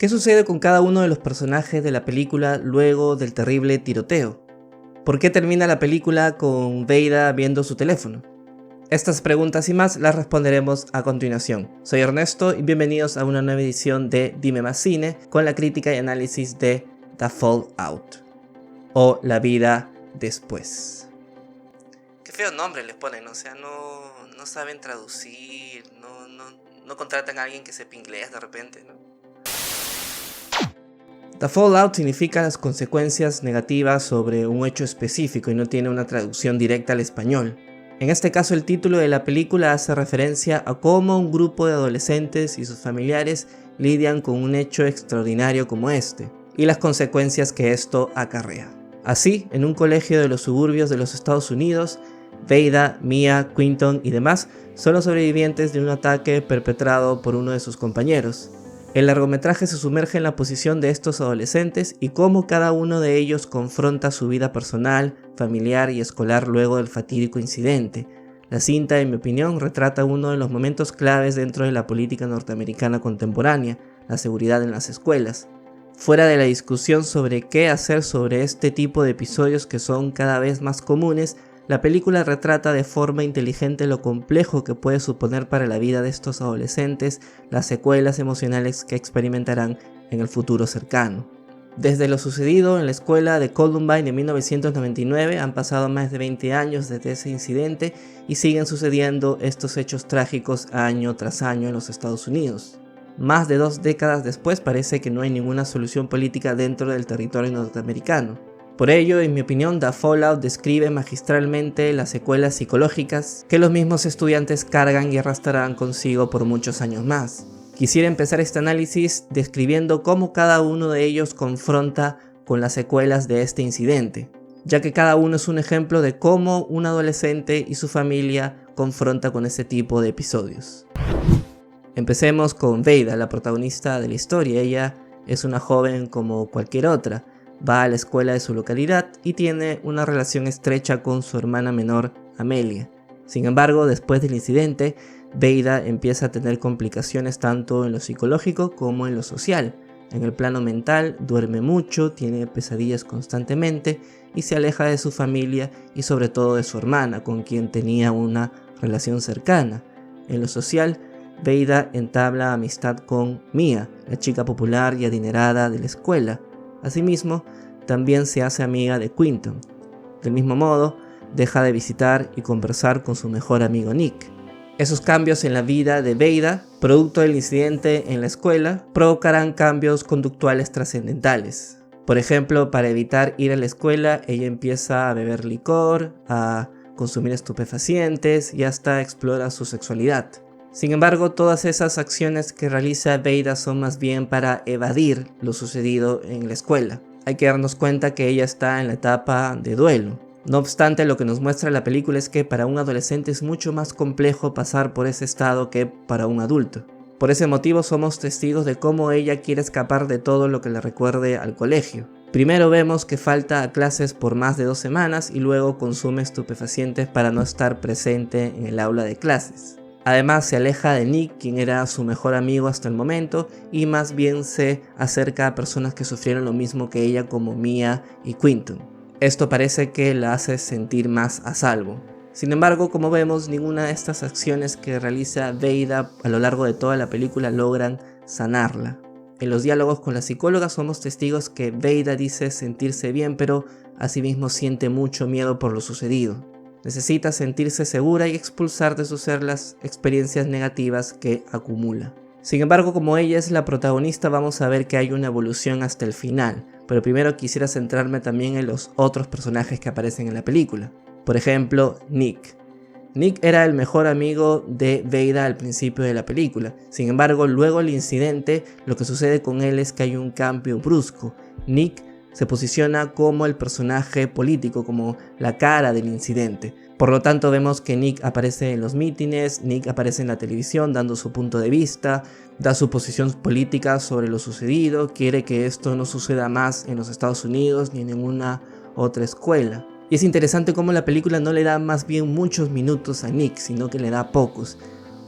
¿Qué sucede con cada uno de los personajes de la película luego del terrible tiroteo? ¿Por qué termina la película con Veida viendo su teléfono? Estas preguntas y más las responderemos a continuación. Soy Ernesto y bienvenidos a una nueva edición de Dime Más Cine con la crítica y análisis de The Fallout o La Vida Después. Qué feo nombre les ponen, o sea, no saben traducir, no contratan a alguien que sepa inglés de repente, ¿no? The Fallout significa las consecuencias negativas sobre un hecho específico y no tiene una traducción directa al español. En este caso, el título de la película hace referencia a cómo un grupo de adolescentes y sus familiares lidian con un hecho extraordinario como este, y las consecuencias que esto acarrea. Así, en un colegio de los suburbios de los Estados Unidos, Veida, Mia, Quinton y demás son los sobrevivientes de un ataque perpetrado por uno de sus compañeros. El largometraje se sumerge en la posición de estos adolescentes y cómo cada uno de ellos confronta su vida personal, familiar y escolar luego del fatídico incidente. La cinta, en mi opinión, retrata uno de los momentos claves dentro de la política norteamericana contemporánea, la seguridad en las escuelas. Fuera de la discusión sobre qué hacer sobre este tipo de episodios que son cada vez más comunes, la película retrata de forma inteligente lo complejo que puede suponer para la vida de estos adolescentes las secuelas emocionales que experimentarán en el futuro cercano. Desde lo sucedido en la escuela de Columbine en 1999 han pasado más de 20 años desde ese incidente y siguen sucediendo estos hechos trágicos año tras año en los Estados Unidos. Más de 2 décadas después parece que no hay ninguna solución política dentro del territorio norteamericano. Por ello, en mi opinión, The Fallout describe magistralmente las secuelas psicológicas que los mismos estudiantes cargan y arrastrarán consigo por muchos años más. Quisiera empezar este análisis describiendo cómo cada uno de ellos confronta con las secuelas de este incidente, ya que cada uno es un ejemplo de cómo un adolescente y su familia confronta con ese tipo de episodios. Empecemos con Veida, la protagonista de la historia. Ella es una joven como cualquier otra. Va a la escuela de su localidad y tiene una relación estrecha con su hermana menor, Amelia. Sin embargo, después del incidente, Veida empieza a tener complicaciones tanto en lo psicológico como en lo social. En el plano mental, duerme mucho, tiene pesadillas constantemente y se aleja de su familia y sobre todo de su hermana, con quien tenía una relación cercana. En lo social, Veida entabla amistad con Mia, la chica popular y adinerada de la escuela. Asimismo, también se hace amiga de Quinton. Del mismo modo, deja de visitar y conversar con su mejor amigo Nick. Esos cambios en la vida de Veida, producto del incidente en la escuela, provocarán cambios conductuales trascendentales. Por ejemplo, para evitar ir a la escuela, ella empieza a beber licor, a consumir estupefacientes y hasta explora su sexualidad. Sin embargo, todas esas acciones que realiza Veida son más bien para evadir lo sucedido en la escuela. Hay que darnos cuenta que ella está en la etapa de duelo. No obstante, lo que nos muestra la película es que para un adolescente es mucho más complejo pasar por ese estado que para un adulto. Por ese motivo somos testigos de cómo ella quiere escapar de todo lo que le recuerde al colegio. Primero vemos que falta a clases por más de 2 semanas y luego consume estupefacientes para no estar presente en el aula de clases. Además se aleja de Nick, quien era su mejor amigo hasta el momento, y más bien se acerca a personas que sufrieron lo mismo que ella como Mia y Quinton. Esto parece que la hace sentir más a salvo. Sin embargo, como vemos, ninguna de estas acciones que realiza Veida a lo largo de toda la película logran sanarla. En los diálogos con la psicóloga somos testigos que Veida dice sentirse bien, pero asimismo siente mucho miedo por lo sucedido. Necesita sentirse segura y expulsar de su ser las experiencias negativas que acumula. Sin embargo, como ella es la protagonista, vamos a ver que hay una evolución hasta el final, pero primero quisiera centrarme también en los otros personajes que aparecen en la película. Por ejemplo, Nick. Nick era el mejor amigo de Veida al principio de la película. Sin embargo, luego del incidente, lo que sucede con él es que hay un cambio brusco. Nick se posiciona como el personaje político, como la cara del incidente. Por lo tanto, vemos que Nick aparece en los mítines, Nick aparece en la televisión dando su punto de vista, da su posición política sobre lo sucedido, quiere que esto no suceda más en los Estados Unidos ni en ninguna otra escuela. Y es interesante cómo la película no le da más bien muchos minutos a Nick, sino que le da pocos.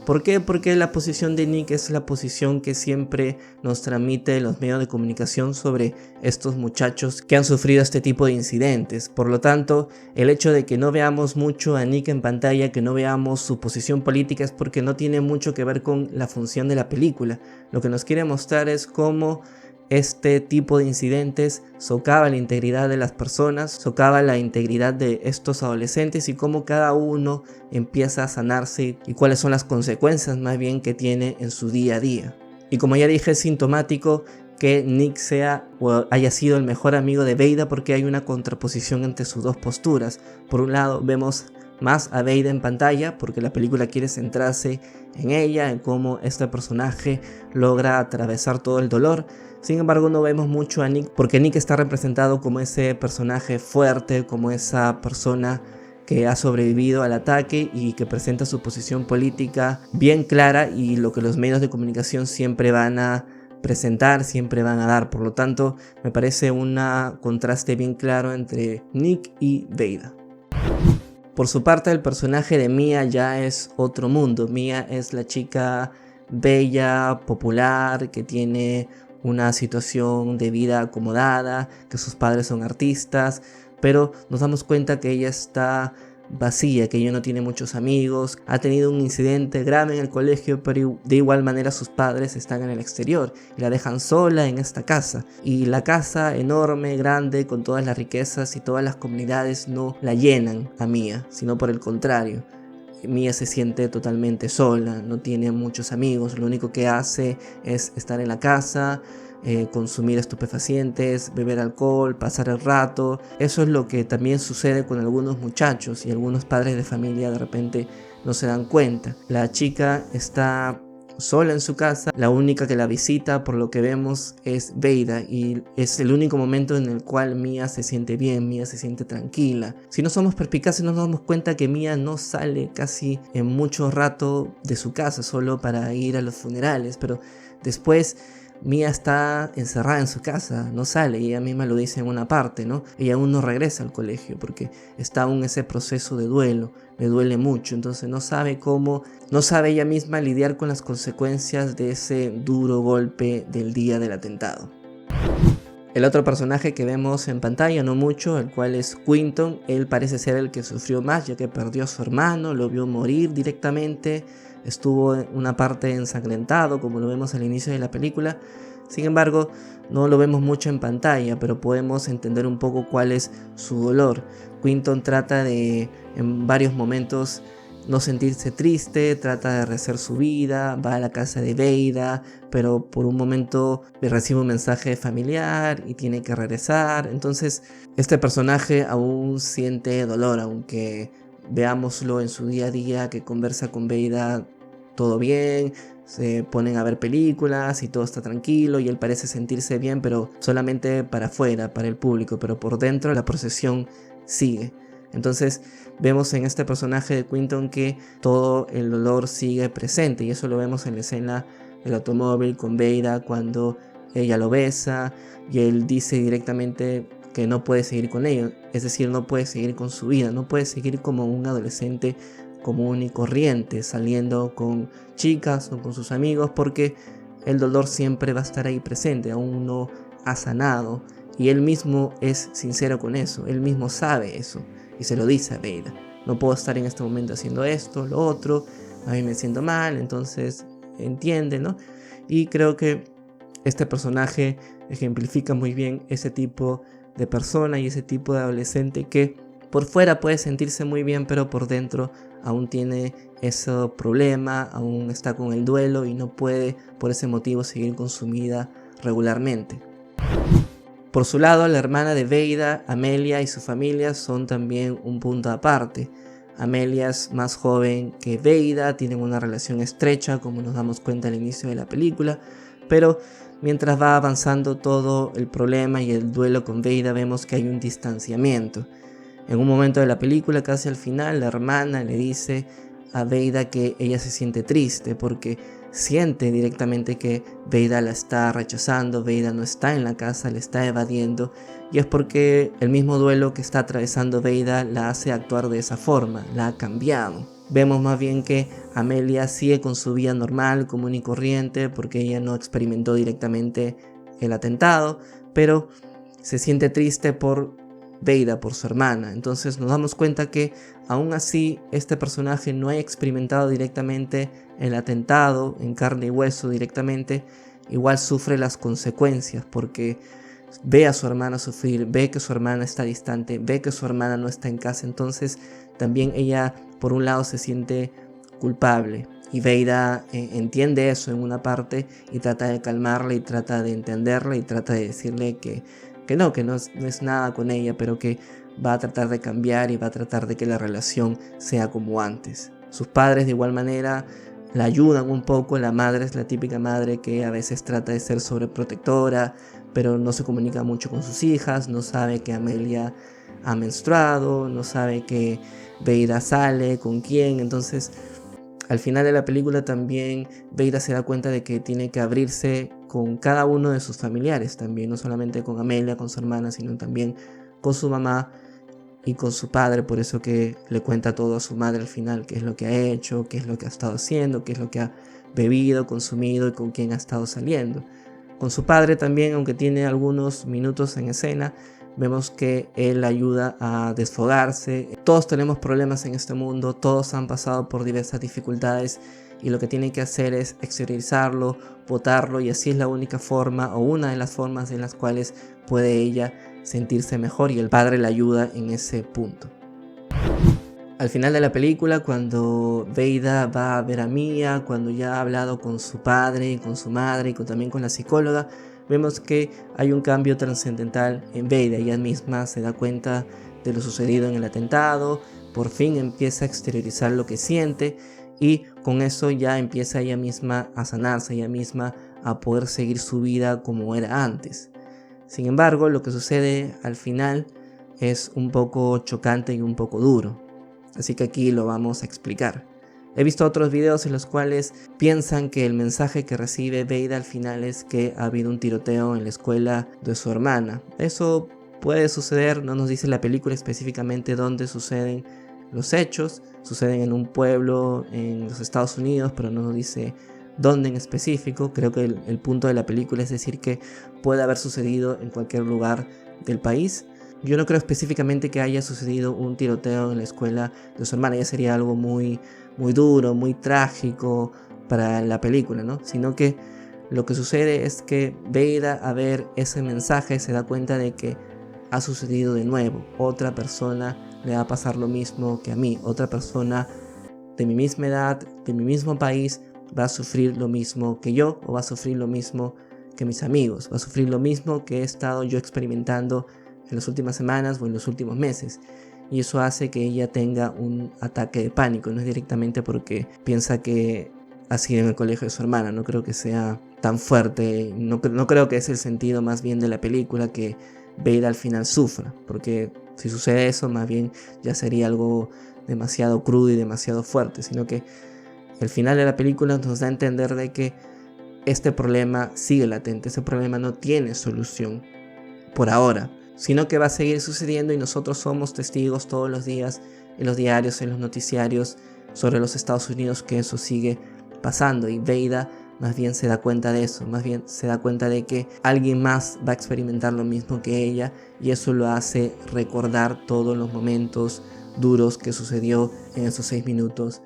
¿Por qué? Porque la posición de Nick es la posición que siempre nos transmite los medios de comunicación sobre estos muchachos que han sufrido este tipo de incidentes. Por lo tanto, el hecho de que no veamos mucho a Nick en pantalla, que no veamos su posición política, es porque no tiene mucho que ver con la función de la película. Lo que nos quiere mostrar es cómo este tipo de incidentes socava la integridad de las personas, socava la integridad de estos adolescentes y cómo cada uno empieza a sanarse y cuáles son las consecuencias más bien que tiene en su día a día. Y como ya dije, es sintomático que Nick sea o haya sido el mejor amigo de Veida porque hay una contraposición entre sus dos posturas. Por un lado vemos más a Veida en pantalla porque la película quiere centrarse en ella, en cómo este personaje logra atravesar todo el dolor. Sin embargo, no vemos mucho a Nick porque Nick está representado como ese personaje fuerte, como esa persona que ha sobrevivido al ataque y que presenta su posición política bien clara y lo que los medios de comunicación siempre van a presentar, siempre van a dar. Por lo tanto, me parece un contraste bien claro entre Nick y Veida. Por su parte, el personaje de Mia ya es otro mundo. Mia es la chica bella, popular, que tiene una situación de vida acomodada, que sus padres son artistas, pero nos damos cuenta que ella está vacía, que ella no tiene muchos amigos, ha tenido un incidente grave en el colegio, pero de igual manera sus padres están en el exterior y la dejan sola en esta casa. Y la casa enorme, grande, con todas las riquezas y todas las comunidades no la llenan a Mia, sino por el contrario. Mia se siente totalmente sola, no tiene muchos amigos, lo único que hace es estar en la casa, consumir estupefacientes, beber alcohol, pasar el rato. Eso es lo que también sucede con algunos muchachos y algunos padres de familia de repente no se dan cuenta. La chica está sola en su casa, la única que la visita por lo que vemos es Veida y es el único momento en el cual Mia se siente bien, Mia se siente tranquila. Si no somos perspicaces nos damos cuenta que Mia no sale casi en mucho rato de su casa, solo para ir a los funerales, pero después Mia está encerrada en su casa, no sale, y ella misma lo dice en una parte, ¿no? Ella aún no regresa al colegio porque está aún en ese proceso de duelo, le duele mucho, entonces no sabe ella misma lidiar con las consecuencias de ese duro golpe del día del atentado. El otro personaje que vemos en pantalla, no mucho, el cual es Quinton. Él parece ser el que sufrió más, ya que perdió a su hermano, lo vio morir directamente, estuvo en una parte ensangrentado, como lo vemos al inicio de la película. Sin embargo, no lo vemos mucho en pantalla, pero podemos entender un poco cuál es su dolor. Quinton trata de, en varios momentos, no sentirse triste, trata de rehacer su vida, va a la casa de Veida, pero por un momento recibe un mensaje familiar y tiene que regresar. Entonces este personaje aún siente dolor, aunque veámoslo en su día a día que conversa con Veida todo bien, se ponen a ver películas y todo está tranquilo y él parece sentirse bien, pero solamente para afuera, para el público, pero por dentro la procesión sigue. Entonces vemos en este personaje de Quinton que todo el dolor sigue presente y eso lo vemos en la escena del automóvil con Veida cuando ella lo besa y él dice directamente que no puede seguir con ella, es decir, no puede seguir con su vida, no puede seguir como un adolescente común y corriente saliendo con chicas o con sus amigos porque el dolor siempre va a estar ahí presente, aún no ha sanado y él mismo es sincero con eso, él mismo sabe eso. Y se lo dice a Veida, no puedo estar en este momento haciendo esto, lo otro, a mí me siento mal, entonces entiende, ¿no? Y creo que este personaje ejemplifica muy bien ese tipo de persona y ese tipo de adolescente que por fuera puede sentirse muy bien, pero por dentro aún tiene ese problema, aún está con el duelo y no puede por ese motivo seguir con su vida regularmente. Por su lado, la hermana de Veida, Amelia, y su familia son también un punto aparte. Amelia es más joven que Veida, tienen una relación estrecha, como nos damos cuenta al inicio de la película, pero mientras va avanzando todo el problema y el duelo con Veida, vemos que hay un distanciamiento. En un momento de la película, casi al final, la hermana le dice a Veida que ella se siente triste porque siente directamente que Veida la está rechazando, Veida no está en la casa, le está evadiendo, y es porque el mismo duelo que está atravesando Veida la hace actuar de esa forma, la ha cambiado. Vemos más bien que Amelia sigue con su vida normal, común y corriente, porque ella no experimentó directamente el atentado, pero se siente triste por Veida, por su hermana. Entonces nos damos cuenta que aún así este personaje no haya experimentado directamente el atentado en carne y hueso directamente, igual sufre las consecuencias porque ve a su hermana sufrir, ve que su hermana está distante, ve que su hermana no está en casa. Entonces también ella por un lado se siente culpable y Veida entiende eso en una parte y trata de calmarla y trata de entenderla y trata de decirle que no es nada con ella, pero que va a tratar de cambiar y va a tratar de que la relación sea como antes. Sus padres de igual manera la ayudan un poco. La madre es la típica madre que a veces trata de ser sobreprotectora, pero no se comunica mucho con sus hijas, no sabe que Amelia ha menstruado, no sabe que Veida sale, con quién. Entonces al final de la película también Veida se da cuenta de que tiene que abrirse con cada uno de sus familiares también, no solamente con Amelia, con su hermana, sino también con su mamá y con su padre. Por eso que le cuenta todo a su madre al final, qué es lo que ha hecho, qué es lo que ha estado haciendo, qué es lo que ha bebido, consumido y con quién ha estado saliendo. Con su padre también, aunque tiene algunos minutos en escena, vemos que él ayuda a desfogarse. Todos tenemos problemas en este mundo, todos han pasado por diversas dificultades y lo que tiene que hacer es exteriorizarlo, botarlo, y así es la única forma o una de las formas en las cuales puede ella sentirse mejor, y el padre la ayuda en ese punto. Al final de la película, cuando Veida va a ver a Mia, cuando ya ha hablado con su padre, con su madre y también con la psicóloga, vemos que hay un cambio trascendental en Veida. Ella misma se da cuenta de lo sucedido en el atentado, por fin empieza a exteriorizar lo que siente y con eso ya empieza ella misma a sanarse, ella misma a poder seguir su vida como era antes. Sin embargo, lo que sucede al final es un poco chocante y un poco duro. Así que aquí lo vamos a explicar. He visto otros videos en los cuales piensan que el mensaje que recibe Veida al final es que ha habido un tiroteo en la escuela de su hermana. Eso puede suceder, no nos dice la película específicamente dónde suceden los hechos. Suceden en un pueblo en los Estados Unidos, pero no nos dice dónde en específico. Creo que el punto de la película es decir que puede haber sucedido en cualquier lugar del país. Yo no creo específicamente que haya sucedido un tiroteo en la escuela de su hermana. Ya sería algo muy duro, muy trágico para la película, ¿no? Sino que lo que sucede es que Veida, a ver ese mensaje, se da cuenta de que ha sucedido de nuevo. Otra persona le va a pasar lo mismo que a mí. Otra persona de mi misma edad, de mi mismo país, va a sufrir lo mismo que yo, o va a sufrir lo mismo que mis amigos. Va a sufrir lo mismo que he estado yo experimentando en las últimas semanas o en los últimos meses, y eso hace que ella tenga un ataque de pánico. No es directamente porque piensa que ha sido en el colegio de su hermana, no creo que sea tan fuerte, no creo que es el sentido más bien de la película, que Veida al final sufra, porque si sucede eso más bien ya sería algo demasiado crudo y demasiado fuerte, sino que el final de la película nos da a entender de que este problema sigue latente, ese problema no tiene solución por ahora, sino que va a seguir sucediendo, y nosotros somos testigos todos los días en los diarios, en los noticiarios sobre los Estados Unidos, que eso sigue pasando. Y Veida más bien se da cuenta de eso, más bien se da cuenta de que alguien más va a experimentar lo mismo que ella, y eso lo hace recordar todos los momentos duros que sucedió en esos 6 minutos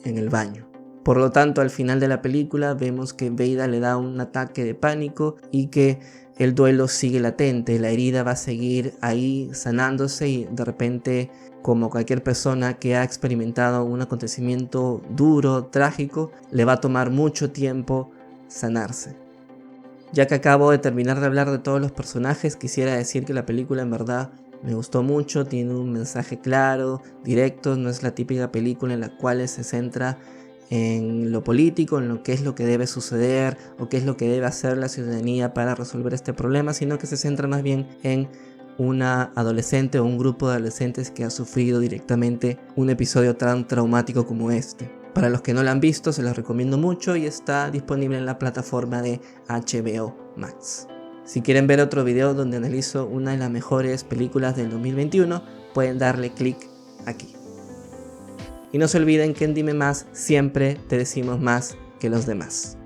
en el baño. Por lo tanto, al final de la película vemos que Veida le da un ataque de pánico y que el duelo sigue latente, la herida va a seguir ahí sanándose, y de repente, como cualquier persona que ha experimentado un acontecimiento duro, trágico, le va a tomar mucho tiempo sanarse. Ya que acabo de terminar de hablar de todos los personajes, quisiera decir que la película en verdad me gustó mucho, tiene un mensaje claro, directo, no es la típica película en la cual se centra en lo político, en lo que es lo que debe suceder o qué es lo que debe hacer la ciudadanía para resolver este problema, sino que se centra más bien en una adolescente o un grupo de adolescentes que ha sufrido directamente un episodio tan traumático como este. Para los que no la han visto, se los recomiendo mucho y está disponible en la plataforma de HBO Max. Si quieren ver otro video donde analizo una de las mejores películas del 2021, pueden darle clic aquí. Y no se olviden que en Dime Más siempre te decimos más que los demás.